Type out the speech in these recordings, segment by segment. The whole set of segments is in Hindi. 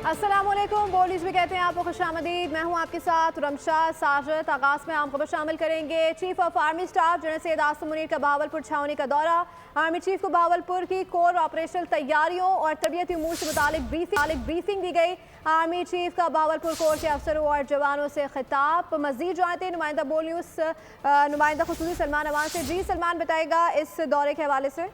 अस्सलामुअलैकुम। बोलीज में कहते हैं आपको खुशामदीद। मैं हूं आपके साथ रमशा साजद। आगाज में आम खबर शामिल करेंगे। Chief of army staff general Syed Asim Munir का बहावलपुर छावनी का दौरा। आर्मी चीफ को बहावलपुर की कोर ऑपरेशनल तैयारियों और तरबियती उमूर से मुतालिक ब्रीफिंग दी गई। आर्मी चीफ का बहावलपुर कोर के अफसरों और जवानों से खिताब। मजीद जानते हैं नुमाइंदा बोल न्यूज़ नुमाइंदा खुसूसी सलमान अवान से। जी सलमान, बताएगा इस दौरे के हवाले से।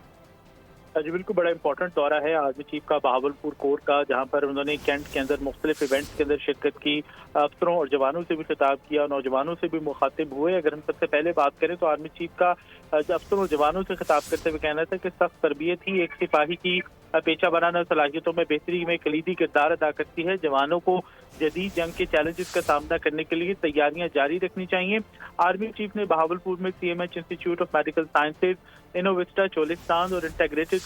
जी बिल्कुल, बड़ा इंपॉर्टेंट दौरा है आर्मी चीफ का बहावलपुर कोर का, जहां पर उन्होंने कैंट के अंदर मुख्तलिफ इवेंट्स के अंदर शिरकत की। अफसरों और जवानों से भी खिताब किया, नौजवानों से भी मुखातिब हुए। अगर हम सबसे पहले बात करें तो आर्मी चीफ का अफसरों और जवानों से खिताब करते हुए कहना था कि सख्त तरबियत ही एक सिपाही की पेशा बनाना सलाहियतों में बेहतरी में कलीदी किरदार अदा करती है। जवानों को जदीद जंग के चैलेंजेस का सामना करने के लिए तैयारियां जारी रखनी चाहिए। आर्मी चीफ ने बहावलपुर में CMH institute of medical sciences, Innovista Cholistan और इंटेग्रेटेड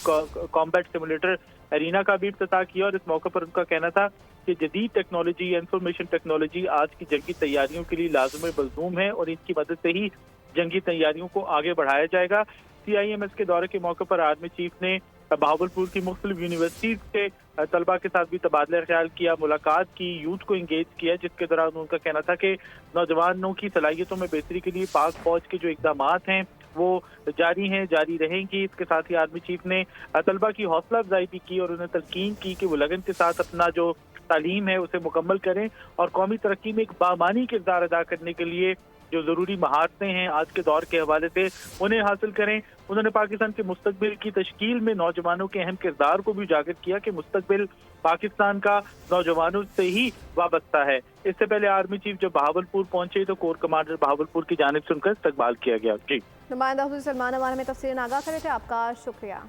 कॉम्बैट सिमुलेटर एरिना का भी इफ्तिताह किया। और इस मौके पर उनका कहना था कि जदीद टेक्नोलॉजी, इंफॉर्मेशन टेक्नोलॉजी आज की जंगी तैयारियों के लिए लाजुम मलजूम है और इनकी मदद से ही जंगी तैयारियों को आगे बढ़ाया जाएगा। CIMS के दौरे के मौके पर आर्मी चीफ ने बहावलपुर की मुख्तलिफ यूनिवर्सिटीज के तलबा के साथ भी तबादला ख्याल किया, मुलाकात की, यूथ को इंगेज किया, जिसके दौरान उनका कहना था कि नौजवानों की सलाहियतों में बेहतरी के लिए पाक फौज के जो इकदाम हैं वो जारी हैं, जारी रहेंगी। इसके साथ ही आर्मी चीफ ने तलबा की हौसला अफजाई भी की और उन्हें तलकीन की कि वो लगन के साथ अपना जो तालीम है उसे मुकम्मल करें और कौमी तरक्की में एक बामानी किरदार अदा करने के लिए जो जरूरी महारतें हैं आज के दौर के हवाले से उन्हें हासिल करें। उन्होंने पाकिस्तान के मुस्तकबिल की तश्कील में नौजवानों के अहम किरदार को भी उजागर किया कि मुस्तकबिल पाकिस्तान का नौजवानों से ही वाबस्ता है। इससे पहले आर्मी चीफ जब बहावलपुर पहुंचे तो कोर कमांडर बहावलपुर की जानिब से उनका इस्तकबाल किया गया। जी, नुमाइंदा सलमान अवान में तफसील आगाह करे थे, आपका शुक्रिया।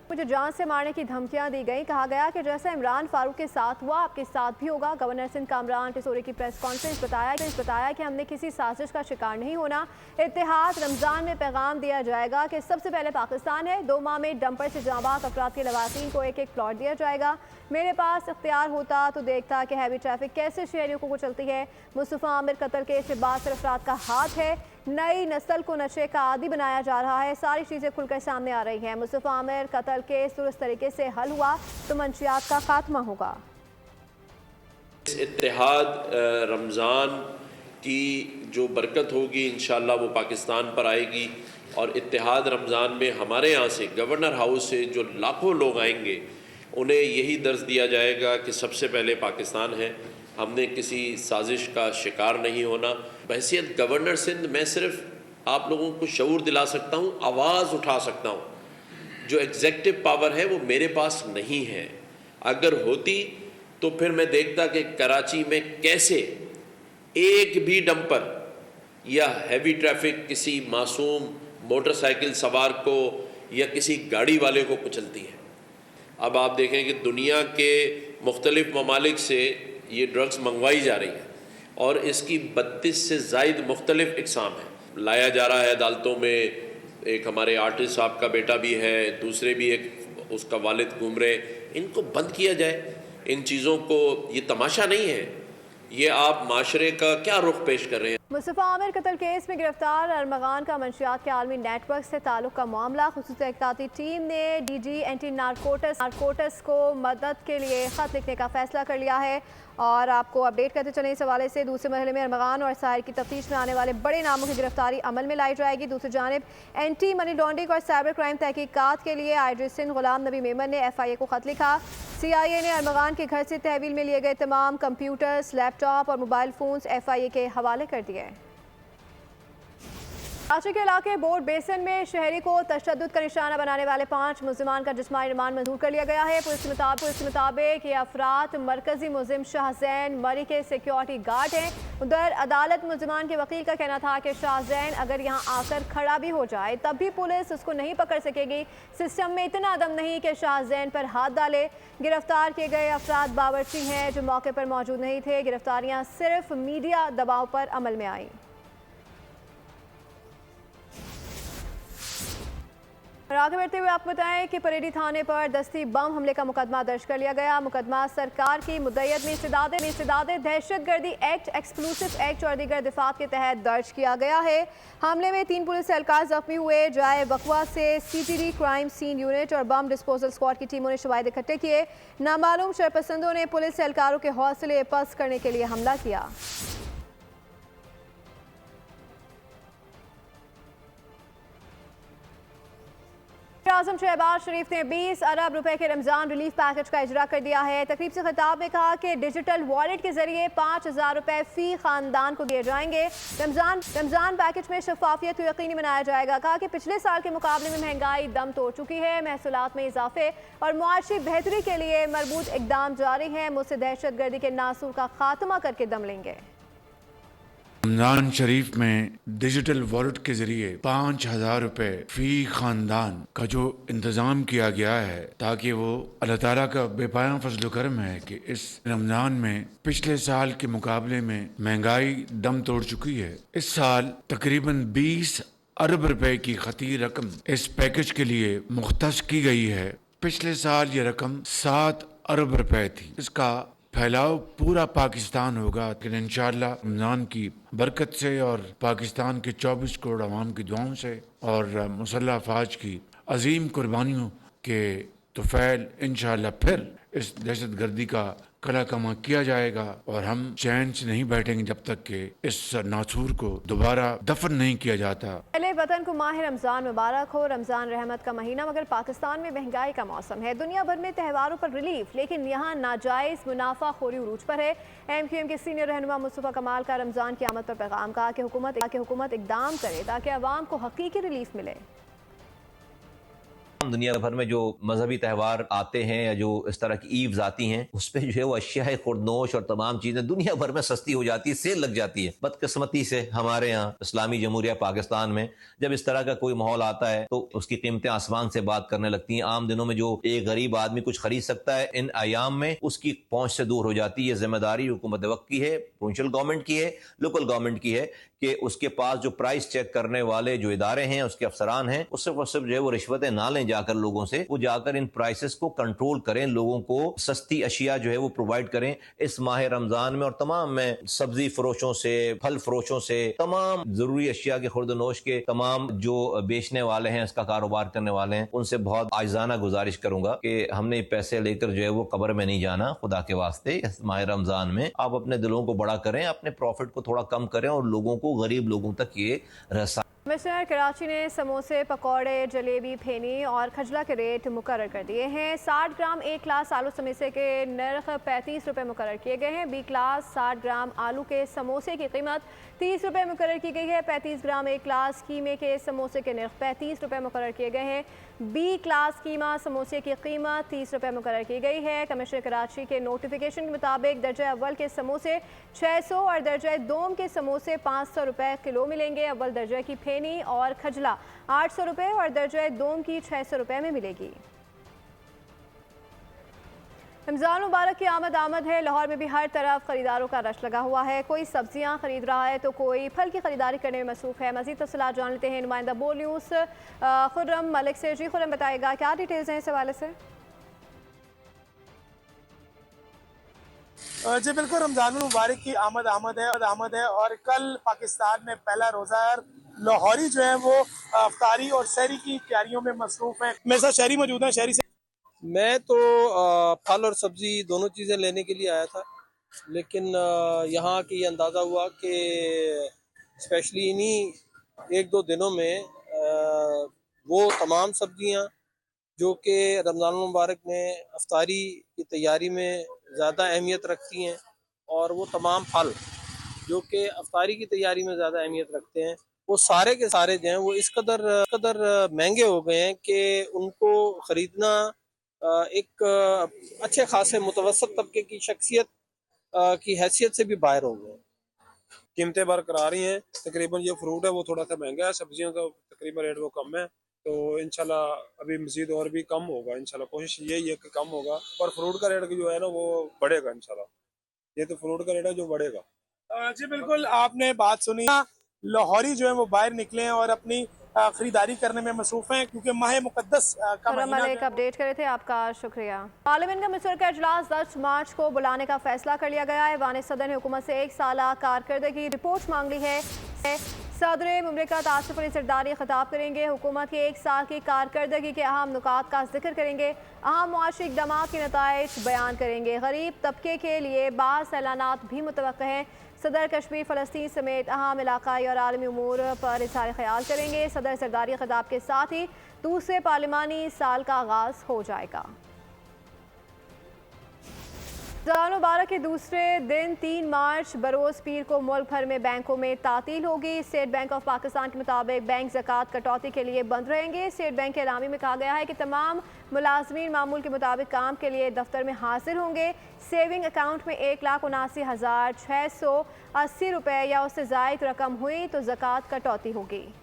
मुझे जान से मारने की धमकियां दी गई। कहा गया कि जैसा इमरान फारूक के साथ हुआ आपके साथ भी होगा। गवर्नर सिंध कामरान टिसोरी की प्रेस कॉन्फ्रेंस बताया कि हमने किसी साजिश का शिकार नहीं होना। इत्तेहाद रमजान में पैगाम दिया जाएगा कि सबसे पहले पाकिस्तान है। 2 माह में डंपर से जांबाज अफराद के लवासीन को एक प्लॉट दिया जाएगा। मेरे पास इख्तियार होता तो देखता कि हैवी ट्रैफिक कैसे शहरियों को कुचलती है। मुस्तफा आमिर कत्ल केस से 72 अफराद का हाथ है। नई नस्ल को नशे का आदी बनाया जा रहा है। सारी चीज़ें खुलकर सामने आ रही हैं। मुस्तफा आमिर कत्ल केस दुरुस्त तरीके से हल हुआ तो मंशियात का खात्मा होगा। इत्तेहाद रमज़ान की जो बरकत होगी इंशाअल्लाह वो पाकिस्तान पर आएगी। और इत्तेहाद रमज़ान में हमारे यहाँ से गवर्नर हाउस से जो लाखों लोग आएंगे उन्हें यही दर्ज दिया जाएगा कि सबसे पहले पाकिस्तान है, हमने किसी साजिश का शिकार नहीं होना। बहैसियत गवर्नर सिंध मैं सिर्फ आप लोगों को शऊर दिला सकता हूँ, आवाज़ उठा सकता हूँ। जो एग्जेक्टिव पावर है वो मेरे पास नहीं है। अगर होती तो फिर मैं देखता कि कराची में कैसे एक भी डंपर या हैवी ट्रैफिक किसी मासूम मोटरसाइकिल सवार को या किसी गाड़ी वाले को कुचलती है। अब आप देखें कि दुनिया के मुख्तलिफ ममालिक से ये ड्रग्स मंगवाई जा रही हैं और इसकी 32 से ज़ायद मुख्तलिफ इकसाम है। लाया जा रहा है अदालतों में। एक हमारे आर्टिस्ट साहब का बेटा भी है, दूसरे भी एक उसका वालिद घूम रहे। इनको बंद किया जाए इन चीज़ों को। ये तमाशा नहीं है, ये आप माशरे का क्या रुख पेश कर रहे हैं। मुस्तफा आमिर कत्ल केस में गिरफ्तार अरमगान का मंशियात के आलमी नेटवर्क से ताल्लुक का मामला। खुसूसी तहकीकाती टीम ने DG एंटी नारकोटिक्स को मदद के लिए ख़त लिखने का फैसला कर लिया है। और आपको अपडेट करते चलें इस हवाले से। दूसरे मरहले में अरमगान और साहिर की तफ्तीश में आने वाले बड़े नामों की गिरफ्तारी अमल में लाई जाएगी। दूसरी जानिब एंटी मनी लॉन्ड्रिंग और साइबर क्राइम तहकीकात के लिए IG सिंध गुलाम नबी मेमन ने FIA को ख़त लिखा। CIA ने अरमगान के घर से तहवील में लिए गए तमाम कंप्यूटर्स, लैपटॉप और मोबाइल फ़ोन्स FIA के हवाले कर दिए। कराची के इलाके बोर्ड बेसन में शहरी को तशद्दुद का निशाना बनाने वाले 5 मुलजिमान का जिस्मानी रिमांड मंजूर कर लिया गया है। पुलिस के मुताबिक ये अफराद मरकजी मुलजिम शाहजैन मरी के सिक्योरिटी गार्ड हैं। उधर अदालत मुलजिमान के वकील का कहना था कि शाहजैन अगर यहाँ आकर खड़ा भी हो जाए तब भी पुलिस उसको नहीं पकड़ सकेगी। सिस्टम में इतना दम नहीं कि शाहजैन पर हाथ डाले। गिरफ्तार किए गए अफराद बावर्ची हैं जो मौके पर मौजूद नहीं थे। गिरफ्तारियाँ सिर्फ मीडिया दबाव पर अमल में आई। और आगे बढ़ते हुए आपको बताएं कि परेडी थाने पर दस्ती बम हमले का मुकदमा दर्ज कर लिया गया। मुकदमा सरकार की मुद्दत में इस्तेदाद दहशतगर्दी एक्ट, एक्सक्लूसिव एक्ट और दीगर दिफात के तहत दर्ज किया गया है। हमले में 3 पुलिस एहलकार जख्मी हुए। जाए वकवा से CTD क्राइम सीन यूनिट और बम डिस्पोजल स्क्वाड की टीमों ने शवाहिद इकट्ठे किए। नामालूम शरपसंदों ने पुलिस एहलकारों के हौसले पस्त करने के लिए हमला किया। आजम शहबाज शरीफ ने 20 अरब रुपए के रमजान रिलीफ पैकेज का इजरा कर दिया है। तकरीब से खिताब में कहा कि डिजिटल वॉलेट के जरिए 5000 रुपए फी खानदान को दिए जाएंगे। रमजान पैकेज में शफाफियत को यकीनी बनाया जाएगा। कहा कि पिछले साल के मुकाबले में महंगाई दम तोड़ चुकी है। महसूलात में इजाफे और मुआशी बेहतरी के लिए मरबूत इकदाम जारी हैं। मुझसे दहशतगर्दी के नासूर का खात्मा करके दम लेंगे। रमजान शरीफ में डिजिटल वॉलेट के जरिए 5000 रुपए फी खानदान का जो इंतजाम किया गया है, ताकि वो अल्लाह ताला का बेपाया फजल करम है कि इस रमजान में पिछले साल के मुकाबले में महंगाई दम तोड़ चुकी है। इस साल तकरीबन 20 अरब रुपए की खती रकम इस पैकेज के लिए मुख्तस की गई है। पिछले साल ये रकम 7 अरब रुपए थी। इसका फैलाव पूरा पाकिस्तान होगा, लेकिन इंशाअल्लाह रमज़ान की बरकत से और पाकिस्तान के 24 करोड़ अवाम की दुआओं से और मुसल्लह अफवाज की अजीम कुर्बानियों के तुफैल इंशाअल्लाह फिर इस दहशत गर्दी का कला कमा किया जाएगा और हम चैन से नहीं बैठेंगे जब तक कि इस नासूर को दोबारा दफन नहीं किया जाता। पहले वतन को माह रमजान मुबारक हो। रमजान रहमत का महीना, मगर पाकिस्तान में महंगाई का मौसम है। दुनिया भर में त्योहारों पर रिलीफ, लेकिन यहाँ नाजायज मुनाफाखोरी उरूज पर है। MQM के सीनियर रहनुमा मुस्तफा कमाल का रमजान की आमद पर पैगाम, कहा कि हुकूमत इकदाम करे ताकि अवाम को हकीकी रिलीफ मिले। दुनिया भर में जो मजहबी त्यौहार आते हैं या जो इस तरह की ईव्स आती हैं, उस पर जो है वो अशिया खुर्दनोश और तमाम चीज़ें दुनिया भर में सस्ती हो जाती है, सेल लग जाती है। बदकिस्मती से हमारे यहाँ इस्लामी जमहूरिया पाकिस्तान में जब इस तरह का कोई माहौल आता है तो उसकी कीमतें आसमान से बात करने लगती हैं। आम दिनों में जो एक गरीब आदमी कुछ खरीद सकता है, इन अयाम में उसकी पहुंच से दूर हो जाती है। जिम्मेदारी हुकूमत वक्त की है, प्रोविंशियल गवर्नमेंट की है, लोकल गवर्नमेंट की है कि उसके पास जो प्राइस चेक करने वाले जो इदारे हैं, उसके अफसरान हैं, उससे वो सिर्फ जो है वो रिश्वतें ना लें जाकर लोगों से, वो जाकर इन प्राइसेस को कंट्रोल करें, लोगों को सस्ती अशिया जो है वो प्रोवाइड करें इस माह रमजान में। और तमाम में सब्जी फरोशों से, फल फरोशों से, तमाम जरूरी अशिया के खुर्दनोश के तमाम जो बेचने वाले हैं, इसका कारोबार करने वाले हैं, उनसे बहुत आइजाना गुजारिश करूंगा कि हमने पैसे लेकर जो है वो कब्र में नहीं जाना। खुदा के वास्ते इस माह रमजान में आप अपने दिलों को बड़ा करें, अपने प्रॉफिट को थोड़ा कम करें और लोगों को, गरीब लोगों तक ये रसा। कमिश्नर कराची ने समोसे, पकौड़े, जलेबी, फेनी और खजला के रेट मुकर्रर कर दिए हैं। 60 ग्राम A क्लास आलू समोसे के नर्ख 35 रुपये मुकर्रर किए गए हैं। B क्लास 60 ग्राम आलू के समोसे की कीमत 30 रुपये मुकर्रर की गई है। 35 ग्राम A क्लास कीमे के समोसे के नर्ख 35 रुपये मुकर्रर किए गए हैं। B क्लास कीमा समोसे की कीमत 30 रुपये मुकर्रर की गई है। कमिश्नर कराची के नोटिफिकेशन के मुताबिक दर्जा अव्वल के समोसे 600 और दर्जा दोम के समोसे 500 रुपये किलो मिलेंगे। अव्वल दर्जा की फेनी और खजला 800 रुपये और दर्जा दोम की 600 रुपये में मिलेगी। रमजान मुबारक की आमद है। लाहौर में भी हर तरफ खरीदारों का रश लगा हुआ है। कोई सब्जियां खरीद रहा है तो कोई फल की खरीदारी करने में मसरूफ है। मजीद तफसीलात जान लेते हैं नुमाइंदा बोल न्यूज़ खुर्रम मलिक से। जी खुर्रम, बताएगा क्या डिटेल्स हैं इस हवाले से? जी बिल्कुल, रमजान मुबारक की आमद है और कल पाकिस्तान में पहला रोज़ा है। लाहौरी जो है वो अफ्तारी और शहरी की तैयारियों में मसरूफ है। मेरे साथ शहरी मौजूद है। शहरी से मैं तो फल और सब्जी दोनों चीज़ें लेने के लिए आया था, लेकिन यहाँ की ये अंदाज़ा हुआ कि स्पेशली इन्हीं 1-2 दिनों में वो तमाम सब्जियाँ जो कि रमज़ान मुबारक में अफ्तारी की तैयारी में ज़्यादा अहमियत रखती हैं, और वो तमाम फल जो कि अफ्तारी की तैयारी में ज़्यादा अहमियत रखते हैं, वो सारे के सारे जो हैं वो इस कदर महंगे हो गए हैं कि उनको ख़रीदना एक अच्छे खासे मुतवसत तबके की शख्सियत की हैसियत से भी बाहर हो गए। कीमतें बरकरार ही हैं। तकरीबन ये फ्रूट है वो थोड़ा सा महंगा है, सब्जियों का तकरीबन रेट वो कम है, तो इंशाल्लाह अभी मजीद और भी कम होगा। इंशाल्लाह कोशिश यही है कि कम होगा, पर फ्रूट का रेट जो है ना वो बढ़ेगा इंशाल्लाह। ये तो फ्रूट का रेट है जो बढ़ेगा। जी बिल्कुल, आपने बात सुनी। लाहौरी जो है वो बाहर निकले हैं और अपनी खरीदारी करने में मसरूफ हैं, क्योंकि माह मुकद्दस का महीना मलिक अपडेट करे थे, आपका शुक्रिया। पार्लियामेंट का मिस्र का इजलास 10 मार्च को बुलाने का फैसला कर लिया गया है। ऐवान सदर ने हुकूमत से 1 साला कारकर्दगी रिपोर्ट मांग ली है। सदर मुमलिकत आसिफ अली जरदारी खिताब करेंगे। हुकूमत की 1 साल की कारकर्दगी के अहम नुकात का जिक्र करेंगे। अहम मुआशी इक़दामात के नताइज बयान करेंगे। गरीब तबके के लिए बास ऐलानात भी मुतवक्किल हैं। सदर कश्मीर फ़लस्तीन समेत अहम इलाकाई और आलमी उमूर पर इज़हार ख्याल करेंगे। सदर जरदारी खिताब के साथ ही दूसरे पार्लिमानी साल का आगाज़ हो जाएगा। रमज़ान मुबारक के दूसरे दिन 3 मार्च बरोज़ पीर को मुल्क भर में बैंकों में तातील होगी। स्टेट बैंक ऑफ पाकिस्तान के मुताबिक बैंक ज़कात कटौती के लिए बंद रहेंगे। स्टेट बैंक के एलामी में कहा गया है कि तमाम मुलाजमीन मामूल के मुताबिक काम के लिए दफ्तर में हाजिर होंगे। सेविंग अकाउंट में 1,79,680 रुपये या उससे ज़ायद रकम हुई तो ज़कात कटौती होगी।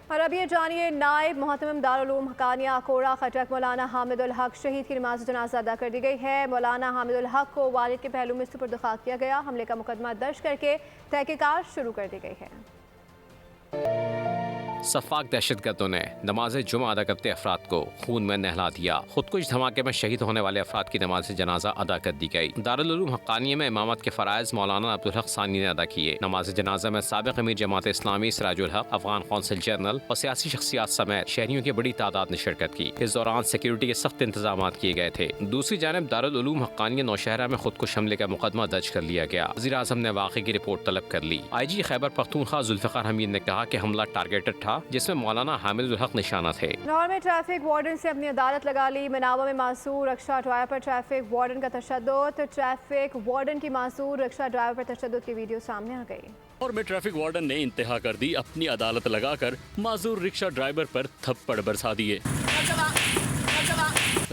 और अब ये जानिए, नायब मुहतमिम दारुल उलूम हकानिया अकोड़ा खटक मौलाना हामिदुल हक शहीद की नमाज जनाजा अदा कर दी गई है। मौलाना हामिदुल हक को वालिद के पहलू में सुपुर्द खाक किया गया। हमले का मुकदमा दर्ज करके तहकीकात शुरू कर दी गई है। सफाक दहशतगर्दों ने नमाज जुमा अदा करते अफराद को खून में नहला दिया। खुदकुश धमाके में शहीद होने वाले अफराद की नमाज जनाजा अदा कर दी गई। दारुल उलूम हक्कानिया में इमामत के फ़राइज़ मौलाना अब्दुल हक सानी ने अदा किए। नमाज जनाजा में साबिक़ अमीर जमात इस्लामी सिराजुल हक, अफगान कौंसिल जनरल और सियासी शख्सियात समेत शहरियों की बड़ी तादाद ने शिरकत की। इस दौरान सिक्योरिटी के सख्त इंतजाम किए गए थे। दूसरी जानब दारुल उलूम हक्कानिया नौशहरा में खुदकुश हमले का मुकदमा दर्ज कर लिया गया। वज़ीर आज़म ने वाक़े की रिपोर्ट तलब कर ली। IG खैबर पख्तूनख्वा जुल्फ़िकार हमीद ने कहा कि हमला टारगेटेड था, जिसमें मौलाना हामिदुल हक निशाना थे। लाहौर में ट्रैफिक वार्डन से अपनी अदालत लगा ली। मनावा में मासूर रक्षा ड्राइवर पर ट्रैफिक वार्डन का तशद्दुद। ट्रैफिक वार्डन की मासूर रक्षा ड्राइवर पर तशद्दुद की वीडियो सामने आ गई। और में ट्रैफिक वार्डन ने इंतहा कर दी। अपनी अदालत लगाकर माजूर रिक्शा ड्राइवर पर थप्पड़ बरसा दिए।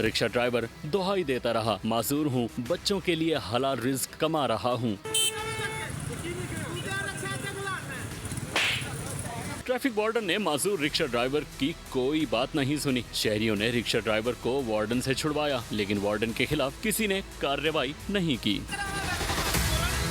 रिक्शा ड्राइवर दुहाई देता रहा, माजूर हूँ, बच्चों के लिए हलाल रिज्क कमा रहा हूँ। ट्रैफिक वार्डन ने माजूर रिक्शा ड्राइवर की कोई बात नहीं सुनी। शहरियों ने रिक्शा ड्राइवर को वार्डन से छुड़वाया, लेकिन वार्डन के खिलाफ किसी ने कार्रवाई नहीं की।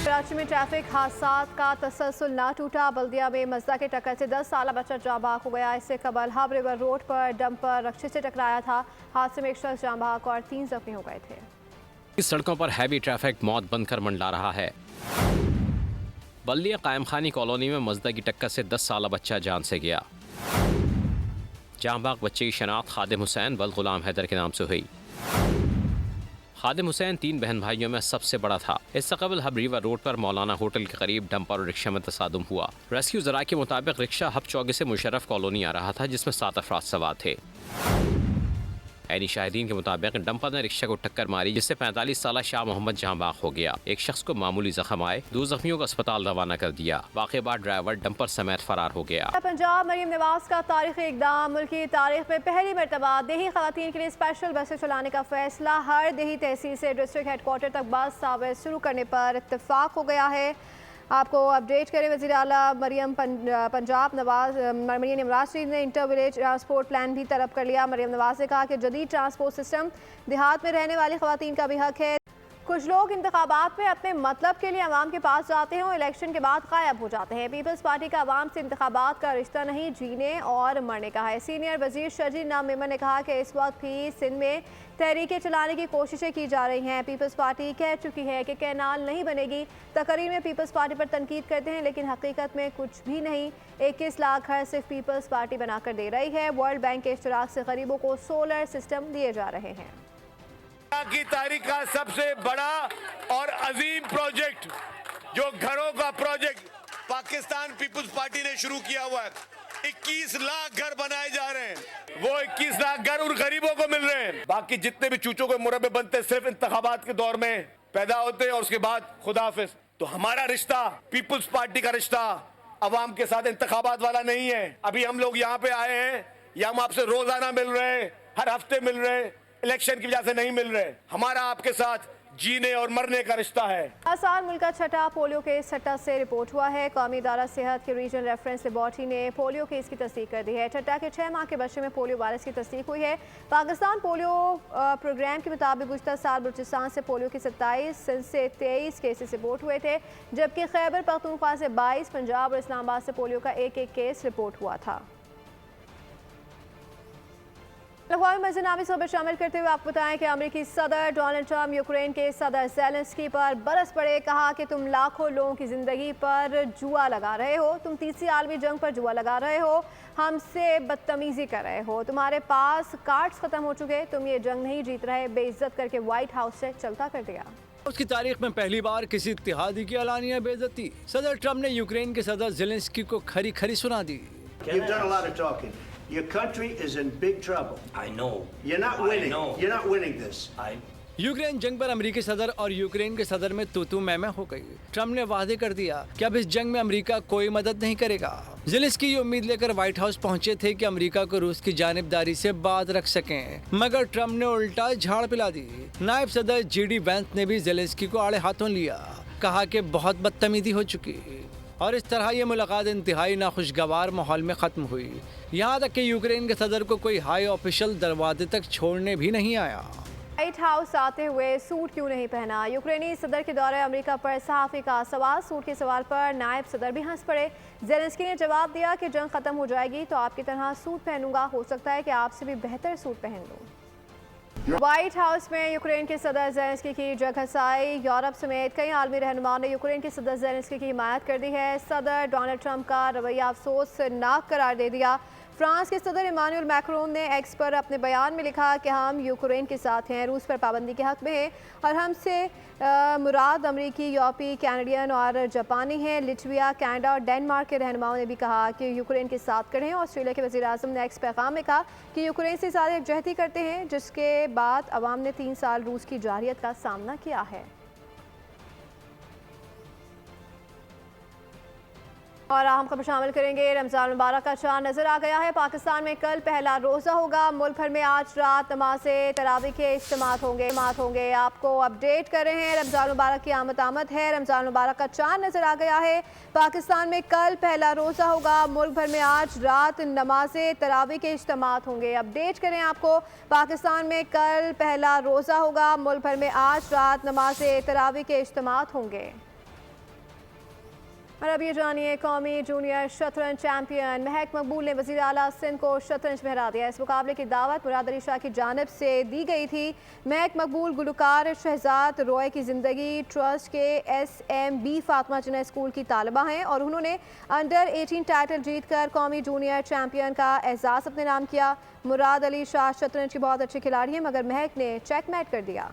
कराची में ट्रैफिक हादसात का तसलसल ना टूटा। बल्दिया में मजदा के टक्कर से 10 साला बच्चा जाँ बहक हो गया। इससे कबल हब रिवर रोड पर डंपर रक्षे से टकराया था। हादसे में एक शख्स जाँ बहक और 3 जख्मी हो गए थे। इस सड़कों पर हैवी ट्रैफिक मौत बनकर मंडला रहा है। बल्दिया कायम खानी कॉलोनी में मजदा की टक्कर से 10 साला बच्चा जान से गया। जाँ बहक बच्चे की शनाख्त खादिम हुसैन वल गुलाम हैदर के नाम से हुई। खादिम हुसैन 3 बहन भाइयों में सबसे बड़ा था। इससे कबल हब रिवर रोड पर मौलाना होटल के करीब डंपर और रिक्शा में तसादुम हुआ। रेस्क्यू ज़राए के मुताबिक रिक्शा हब चौकी से मुशर्रफ कॉलोनी आ रहा था, जिसमें 7 अफराद सवार थे। ऐनी शाहिदीन के मुताबिक डंपर ने रिक्शा को टक्कर मारी, जिससे 45 साला शाह मोहम्मद जाँ बहक हो गया। एक शख्स को मामूली जख्म आए, 2 जख्मियों को अस्पताल रवाना कर दिया। वाक़े बाद ड्राइवर डंपर समेत फरार हो गया। पंजाब मरीम नवाज का तारीखी इक़दाम। मुल्क की तारीख में पहली मरतबा देही ख़वातीन के लिए स्पेशल बसें चलाने का फैसला। हर देही तहसील से डिस्ट्रिक्ट हेडक्वार्टर तक बस सर्विस शुरू करने पर इत्तेफाक हो गया है। आपको अपडेट करें, वज़ीर आला मरियम पंजाब मरियम नवाज ने इंटर विलेज ट्रांसपोर्ट प्लान भी तलब कर लिया। मरियम नवाज ने कहा कि जदीद ट्रांसपोर्ट सिस्टम देहात में रहने वाली ख़वातीन का भी हक है। कुछ लोग इंतखाबात में अपने मतलब के लिए अवाम के पास जाते हैं और इलेक्शन के बाद गायब हो जाते हैं। पीपल्स पार्टी का अवाम से इंतखाबात का रिश्ता नहीं, जीने और मरने का है। सीनियर वजीर शजी नाम मेमन ने कहा कि इस वक्त भी सिंध में तहरीकें चलाने की कोशिशें की जा रही हैं। पीपल्स पार्टी कह चुकी है कि कैनाल नहीं बनेगी। तकरीर में पीपल्स पार्टी पर तनकीद करते हैं, लेकिन हकीकत में कुछ भी नहीं। 21 लाख घर सिर्फ पीपल्स पार्टी बनाकर दे रही है। वर्ल्ड बैंक के इश्तराक से गरीबों को सोलर सिस्टम दिए जा रहे हैं। की तारीख का सबसे बड़ा और अजीम प्रोजेक्ट, जो घरों का प्रोजेक्ट पाकिस्तान पीपुल्स पार्टी ने शुरू किया हुआ है। 21 लाख घर बनाए जा रहे हैं। वो 21 लाख घर उन गरीबों को मिल रहे हैं। बाकी जितने भी चूचों के मुरब्बे बनते सिर्फ इंतखाबात के दौर में पैदा होते हैं और उसके बाद खुदा हाफिज। तो हमारा रिश्ता, पीपुल्स पार्टी का रिश्ता अवाम के साथ इंतखाबात वाला नहीं है। अभी हम लोग यहाँ पे आए हैं या हम आपसे रोजाना मिल रहे हैं, हर हफ्ते मिल रहे हैं, इलेक्शन की वजह से नहीं मिल रहे। हमारा आपके साथ जीने और मरने का रिश्ता है। आसार मुल्क का छठा पोलियो केस ठट्टा से रिपोर्ट हुआ है। कौमी इदारा सेहत के रीजनल रेफरेंस लेबॉर्ट्री ने पोलियो केस की तस्दीक कर दी है। ठट्टा के 6 माह के बच्चे में पोलियो वायरस की तस्दीक हुई है। पाकिस्तान पोलियो प्रोग्राम के मुताबिक गुज़श्ता साल बलूचिस्तान से पोलियो के 27 सिंध से 23 केसेस रिपोर्ट हुए थे, जबकि खैबर पख्तूनख्वा से 22, पंजाब और इस्लामाबाद से पोलियो का एक केस रिपोर्ट हुआ था। अक़वामी मंजरनामे खबर शामिल करते हुए आपको बताएं कि अमेरिकी सदर डोनाल्ड ट्रंप यूक्रेन के सदर ज़ेलेंस्की पर बरस पड़े। कहा कि तुम लाखों लोगों की ज़िंदगी पर जुआ लगा रहे हो, तुम तीसरी आलमी जंग पर जुआ लगा रहे हो, हमसे बदतमीज़ी कर रहे हो, तुम्हारे पास कार्ड्स ख़त्म हो चुके, तुम ये जंग नहीं जीत रहे, बेइज्जत करके वाइट हाउस से चलता कर दिया। उसकी तारीख में पहली बार किसी इत्तेहादी की एलानिया बेइज्जती। सदर ट्रंप ने यूक्रेन के सदर ज़ेलेंस्की को खरी खरी सुना दी। Your country is in big trouble. I know. You're not winning. I know. You're not winning this. Ukraine जंग पर अमेरिकी सदर और यूक्रेन के सदर में तू मैं हो गई। ट्रंप ने वादे कर दिया कि अब इस जंग में अमेरिका कोई मदद नहीं करेगा। ज़ेलेंस्की ये उम्मीद लेकर व्हाइट हाउस पहुंचे थे कि अमेरिका को रूस की जानिबदारी से बात रख सकें, मगर ट्रंप ने उल्टा झाड़ पिला दी। नायब सदर JD वैंस ने भी ज़ेलेंस्की को आड़े हाथों लिया, कहा कि बहुत बदतमीजी हो चुकी, और इस तरह ये मुलाकात इंतहाई नाखुशगवार माहौल में ख़त्म हुई। यहाँ तक कि यूक्रेन के सदर को कोई हाई ऑफिशियल दरवाजे तक छोड़ने भी नहीं आया। व्हाइट हाउस आते हुए सूट क्यों नहीं पहना? यूक्रेनी सदर के दौरे अमेरिका पर सहाफ़ी का सवाल। सूट के सवाल पर नायब सदर भी हंस पड़े। ज़ेलेंस्की ने जवाब दिया कि जंग ख़त्म हो जाएगी तो आपकी तरह सूट पहनूंगा, हो सकता है कि आपसे भी बेहतर सूट पहन लूँ। व्हाइट हाउस में यूक्रेन के सदर ज़ेलेंस्की की जगहसाई। यूरोप समेत कई आलमी रहनुमाओं ने यूक्रेन के सदर ज़ेलेंस्की की हिमायत कर दी है। सदर डोनाल्ड ट्रंप का रवैया अफसोसनाक करार दे दिया। फ्रांस के सदर इमानुएल मैक्रोन ने एक्स पर अपने बयान में लिखा कि हम यूक्रेन के साथ हैं, रूस पर पाबंदी के हक़ में हैं, और हमसे मुराद अमरीकी, यूरोपी, कैनेडियन और जापानी हैं। लिटविया, कनाडा और डेनमार्क के रहनुमाओं ने भी कहा कि यूक्रेन के साथ खड़े हैं। ऑस्ट्रेलिया के वज़ीर-ए-आज़म ने एक्स पैगाम में कहा कि यूक्रेन से सारे यकजहती करते हैं, जिसके बाद अवाम ने 3 साल रूस की जारियत का सामना किया है। और अहम खबर शामिल करेंगे। रमज़ान मुबारक का चांद नज़र आ गया है। पाकिस्तान में कल पहला रोज़ा होगा। मुल्क भर में आज रात नमाज़ तरावी के इज्तिमात होंगे। आपको अपडेट कर रहे हैं। रमज़ान मुबारक की आमद है। रमज़ान मुबारक का चांद नज़र आ गया है। पाकिस्तान में कल पहला रोज़ा होगा। मुल्क भर में आज रात नमाज़ तरावी के इज्तिमात होंगे। अपडेट करें आपको, पाकिस्तान में कल पहला रोज़ा होगा। मुल्क भर में आज रात नमाज़ तरावी के इज्तिमात होंगे। और अब ये जानिए, कौमी जूनियर शतरंज चैंपियन महक मकबूल ने वज़ीर आला सिंध को शतरंज में हरा दिया। इस मुकाबले की दावत मुराद अली शाह की जानिब से दी गई थी। महक मकबूल गुलकार शहजाद रॉय की ज़िंदगी ट्रस्ट के SMB फातिमा जिन्ना स्कूल की तालिबा हैं और उन्होंने अंडर 18 टाइटल जीतकर कौमी जूनियर चैंपियन का एजाज़ अपने नाम किया। मुराद अली शाह शतरंज के बहुत अच्छे खिलाड़ी हैं, मगर महक ने चेकमेट कर दिया।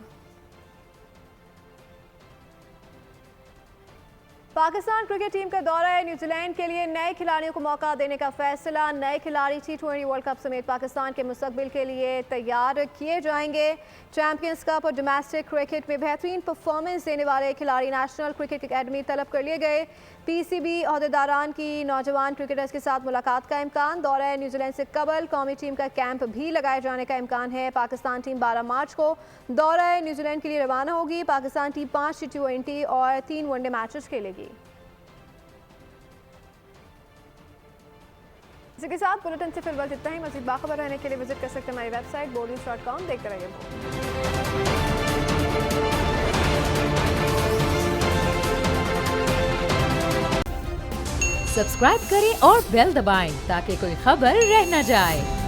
पाकिस्तान क्रिकेट टीम का दौरा है। न्यूजीलैंड के लिए नए खिलाड़ियों को मौका देने का फैसला। नए खिलाड़ी T20 वर्ल्ड कप समेत पाकिस्तान के मुस्तकबिल के लिए तैयार किए जाएंगे। चैंपियंस कप और डोमेस्टिक क्रिकेट में बेहतरीन परफॉर्मेंस देने वाले खिलाड़ी नेशनल क्रिकेट अकेडमी तलब कर लिए गए। PCB अहदेदारान की नौजवान क्रिकेटर्स के साथ मुलाकात का इम्कान। दौरा न्यूजीलैंड से कबल कौमी टीम का कैंप भी लगाए जाने का इम्कान है। पाकिस्तान टीम 12 मार्च को दौरा न्यूजीलैंड के लिए रवाना होगी। पाकिस्तान टीम 5 T20 और 3 वनडे मैचेस खेलेगी। इसी के साथ बुलेटिन से फिलहाल इतना ही। मज़ीद बाखबर रहने के लिए विजिट कर सकते हैं हमारी वेबसाइट boldnews.com। देखते रहिए। सब्सक्राइब करें और बेल दबाएं ताकि कोई खबर रह न जाए।